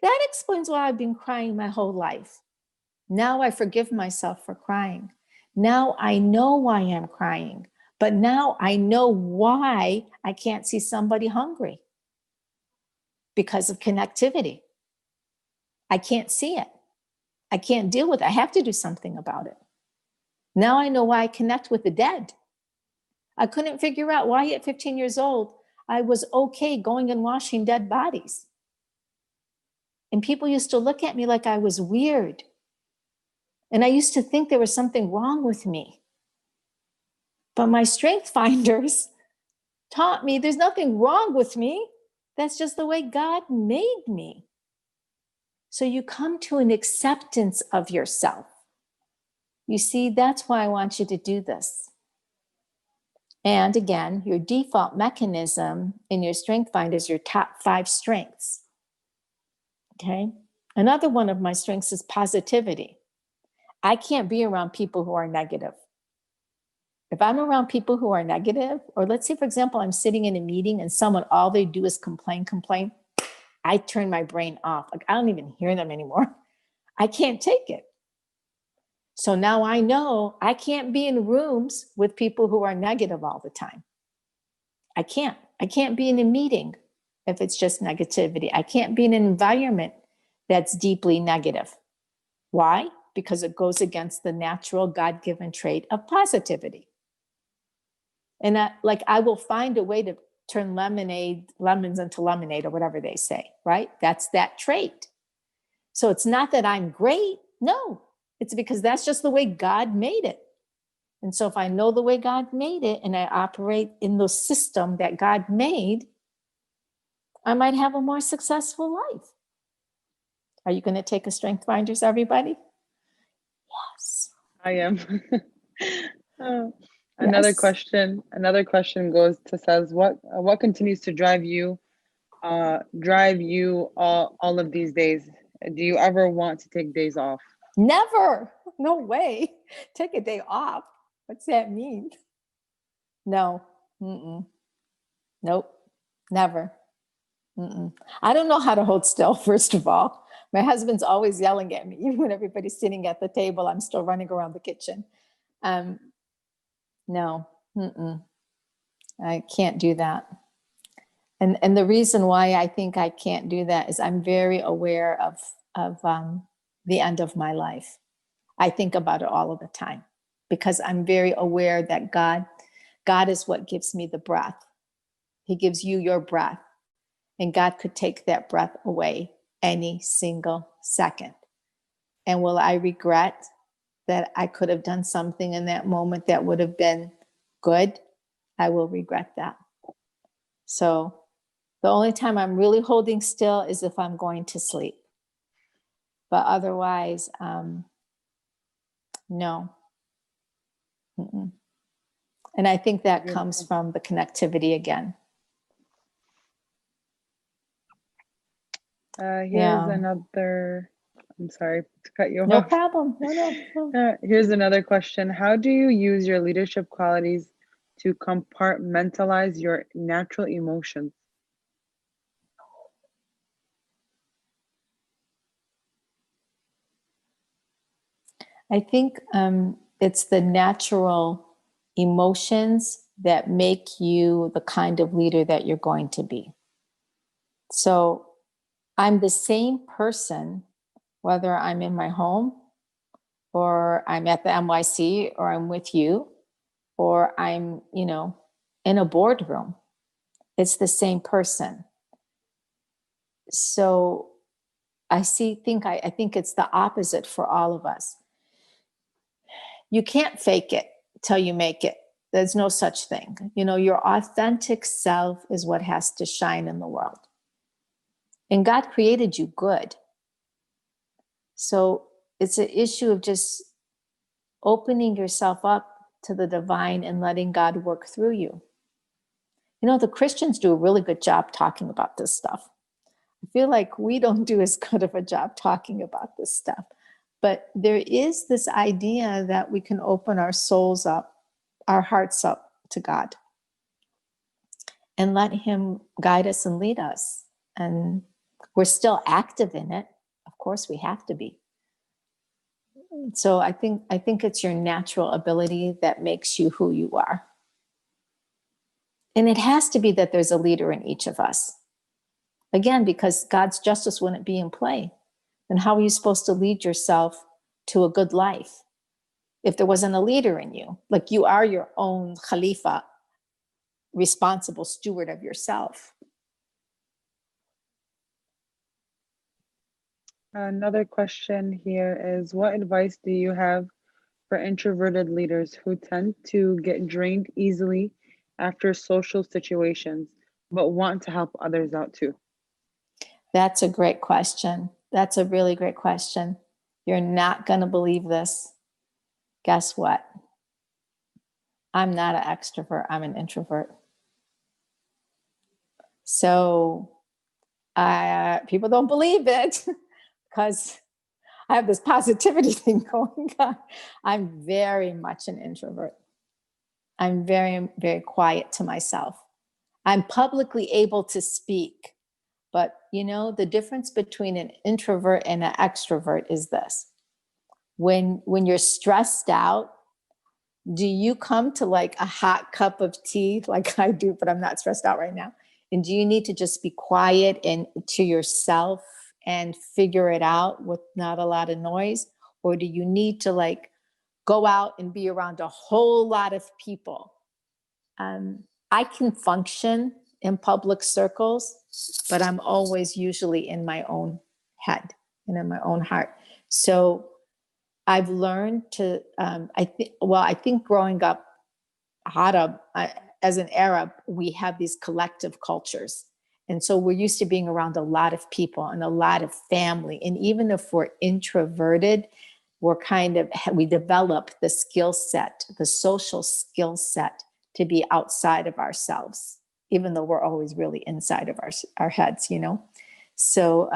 that explains why I've been crying my whole life. Now I forgive myself for crying. Now I know why I'm crying, but now I know why I can't see somebody hungry. Because of connectivity. I can't see it. I can't deal with it. I have to do something about it. Now I know why I connect with the dead. I couldn't figure out why at 15 years old, I was okay going and washing dead bodies. And people used to look at me like I was weird. And I used to think there was something wrong with me. But my strength finders taught me there's nothing wrong with me. That's just the way God made me. So you come to an acceptance of yourself. You see, that's why I want you to do this. And again, your default mechanism in your strength finder is your top 5 strengths. Okay. Another one of my strengths is positivity. I can't be around people who are negative. If I'm around people who are negative, or let's say, for example, I'm sitting in a meeting and someone, all they do is complain, I turn my brain off. I don't even hear them anymore. I can't take it. So now I know I can't be in rooms with people who are negative all the time. I can't be in a meeting if it's just negativity. I can't be in an environment that's deeply negative. Why? Because it goes against the natural God-given trait of positivity. And I will find a way to turn lemons into lemonade, or whatever they say, right? That's that trait. So it's not that I'm great. No, it's because that's just the way God made it. And so if I know the way God made it and I operate in the system that God made, I might have a more successful life. Are you going to take a Strength Finders, everybody? Yes. I am. Oh, Yes. Another question goes to says, what continues to drive you all of these days? Do you ever want to take days off? Never. No way. Take a day off. What's that mean? No. Mm-mm. Nope. Never. Mm-mm. I don't know how to hold still, first of all. My husband's always yelling at me. Even when everybody's sitting at the table, I'm still running around the kitchen. No. Mm-mm. I can't do that. And the reason why I think I can't do that is I'm very aware of the end of my life. I think about it all of the time because I'm very aware that God is what gives me the breath. He gives you your breath, and God could take that breath away any single second. And will I regret that I could have done something in that moment that would have been good? I will regret that. So the only time I'm really holding still is if I'm going to sleep. But otherwise, no. Mm-mm. And I think that comes from the connectivity again. Here's another, I'm sorry to cut you No off. problem. No. Here's another question. How do you use your leadership qualities to compartmentalize your natural emotions? I think it's the natural emotions that make you the kind of leader that you're going to be. So I'm the same person, whether I'm in my home or I'm at the NYC or I'm with you or I'm, in a boardroom. It's the same person. So I think it's the opposite for all of us. You can't fake it till you make it. There's no such thing. Your authentic self is what has to shine in the world. And God created you good. So it's an issue of just opening yourself up to the divine and letting God work through you. The Christians do a really good job talking about this stuff. I feel like we don't do as good of a job talking about this stuff. But there is this idea that we can open our souls up, our hearts up to God and let Him guide us and lead us. And we're still active in it. Of course, we have to be. So I think it's your natural ability that makes you who you are. And it has to be that there's a leader in each of us. Again, because God's justice wouldn't be in play. Then how are you supposed to lead yourself to a good life if there wasn't a leader in you? Like you are your own Khalifa, responsible steward of yourself. Another question here is, what advice do you have for introverted leaders who tend to get drained easily after social situations, but want to help others out too? That's a great question. That's a really great question. You're not going to believe this. Guess what? I'm not an extrovert. I'm an introvert. So people don't believe it because I have this positivity thing going on. I'm very much an introvert. I'm very, very quiet to myself. I'm publicly able to speak. But, the difference between an introvert and an extrovert is this. When you're stressed out, do you come to like a hot cup of tea like I do, but I'm not stressed out right now? And do you need to just be quiet and to yourself and figure it out with not a lot of noise? Or do you need to like go out and be around a whole lot of people? I can function in public circles, but I'm always usually in my own head and in my own heart. So I've learned to, I think growing up Arab, as an Arab, we have these collective cultures. And so we're used to being around a lot of people and a lot of family. And even if we're introverted, we develop the skill set, the social skill set to be outside of ourselves, even though we're always really inside of our heads, you know? So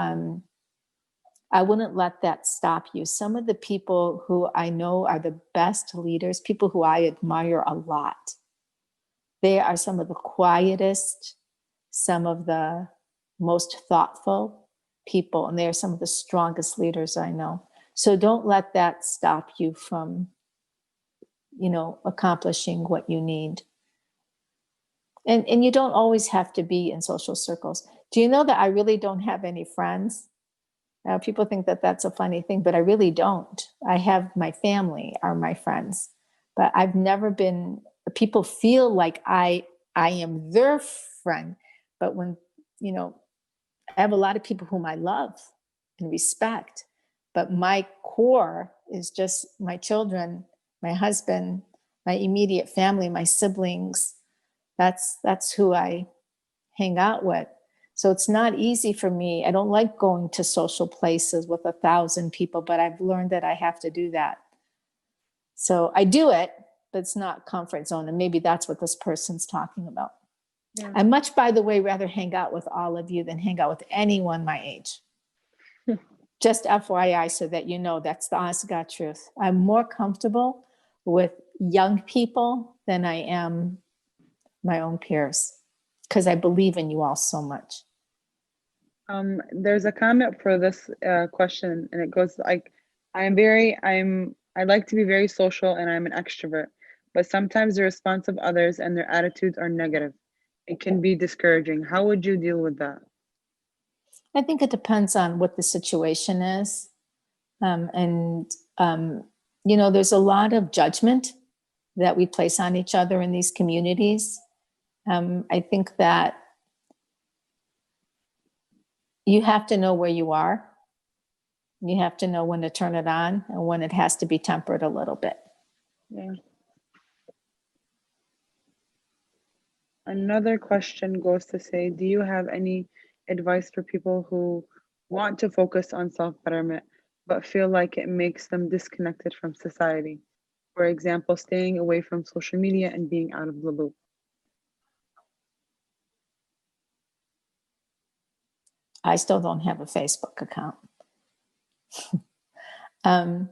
I wouldn't let that stop you. Some of the people who I know are the best leaders, people who I admire a lot, they are some of the quietest, some of the most thoughtful people, and they are some of the strongest leaders I know. So don't let that stop you from, accomplishing what you need. And you don't always have to be in social circles. Do you know that I really don't have any friends? Now, people think that that's a funny thing, but I really don't. I have my family are my friends, but I've never been, people feel like I am their friend. But when, I have a lot of people whom I love and respect, but my core is just my children, my husband, my immediate family, my siblings. That's who I hang out with. So it's not easy for me. I don't like going to social places with 1,000 people, but I've learned that I have to do that. So I do it, but it's not comfort zone. And maybe that's what this person's talking about. Yeah. I much, by the way, rather hang out with all of you than hang out with anyone my age. Just FYI, so that you know, that's the honest to God truth. I'm more comfortable with young people than I am my own peers, because I believe in you all so much. There's a comment for this question, and it goes like, I like to be very social and I'm an extrovert, but sometimes the response of others and their attitudes are negative. It can be discouraging. How would you deal with that? I think it depends on what the situation is. There's a lot of judgment that we place on each other in these communities. I think that you have to know where you are. You have to know when to turn it on and when it has to be tempered a little bit. Yeah. Another question goes to say, do you have any advice for people who want to focus on self-betterment, but feel like it makes them disconnected from society? For example, staying away from social media and being out of the loop. I still don't have a Facebook account. I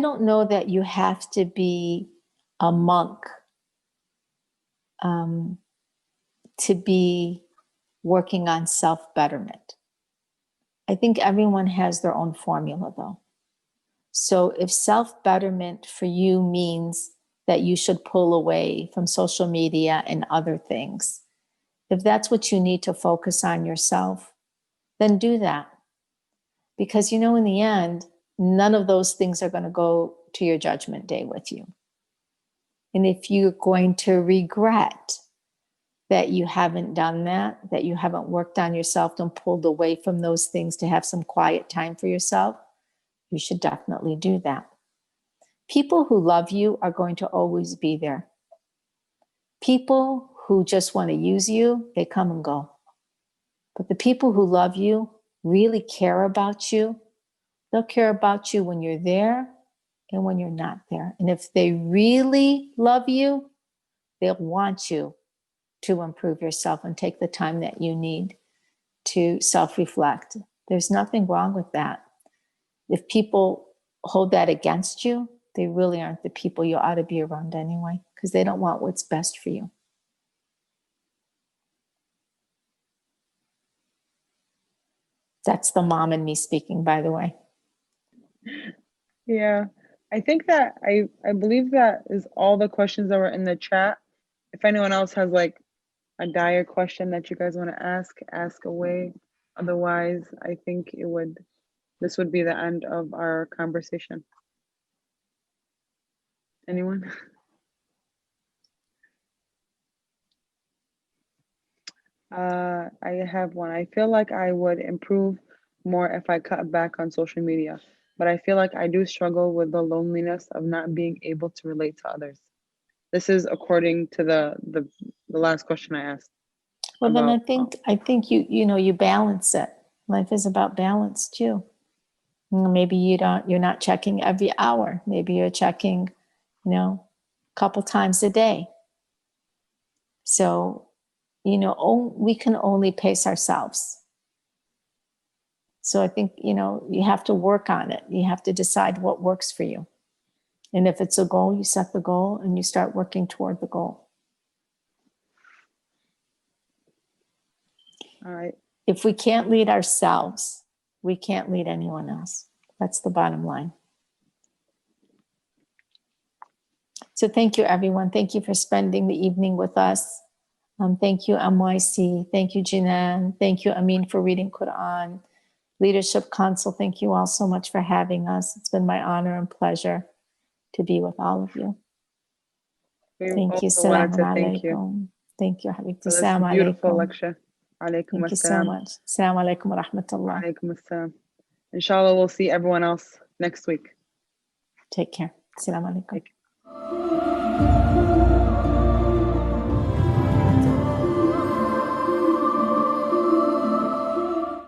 don't know that you have to be a monk to be working on self-betterment. I think everyone has their own formula, though. So if self-betterment for you means that you should pull away from social media and other things, if that's what you need to focus on yourself, then do that. Because, in the end, none of those things are going to go to your judgment day with you. And if you're going to regret that you haven't done that you haven't worked on yourself and pulled away from those things to have some quiet time for yourself, you should definitely do that. People who love you are going to always be there. People who just want to use you, they come and go. But the people who love you, really care about you, they'll care about you when you're there and when you're not there. And if they really love you, they'll want you to improve yourself and take the time that you need to self-reflect. There's nothing wrong with that. If people hold that against you, they really aren't the people you ought to be around anyway, because they don't want what's best for you. That's the mom in me speaking, by the way. Yeah. I think that I believe that is all the questions that were in the chat. If anyone else has like a dire question that you guys want to ask away. Otherwise, I think this would be the end of our conversation. Anyone? I have one. I feel like I would improve more if I cut back on social media, but I feel like I do struggle with the loneliness of not being able to relate to others. This is according to the last question I asked Well, then about. I think you balance it. Life is about balance too. Maybe you're not checking every hour. Maybe you're checking, a couple times a day. So, we can only pace ourselves. So I think, you have to work on it. You have to decide what works for you. And if it's a goal, you set the goal and you start working toward the goal. All right. If we can't lead ourselves, we can't lead anyone else. That's the bottom line. So thank you, everyone. Thank you for spending the evening with us. Thank you, MYC. Thank you, Jinan. Thank you, Amin, for reading Quran. Leadership Council, thank you all so much for having us. It's been my honor and pleasure to be with all of you. We Thank you. also wanted Assalamu to thank you alaikum. Thank you, Habibti. for this Assalamu beautiful alaikum. lecture. Alaikum Thank you so assalam. much. Assalamu alaikum wa rahmatullah. Alaikum assalam. Inshallah, we'll see everyone else next week. Take care. Assalamu alaikum. Take care.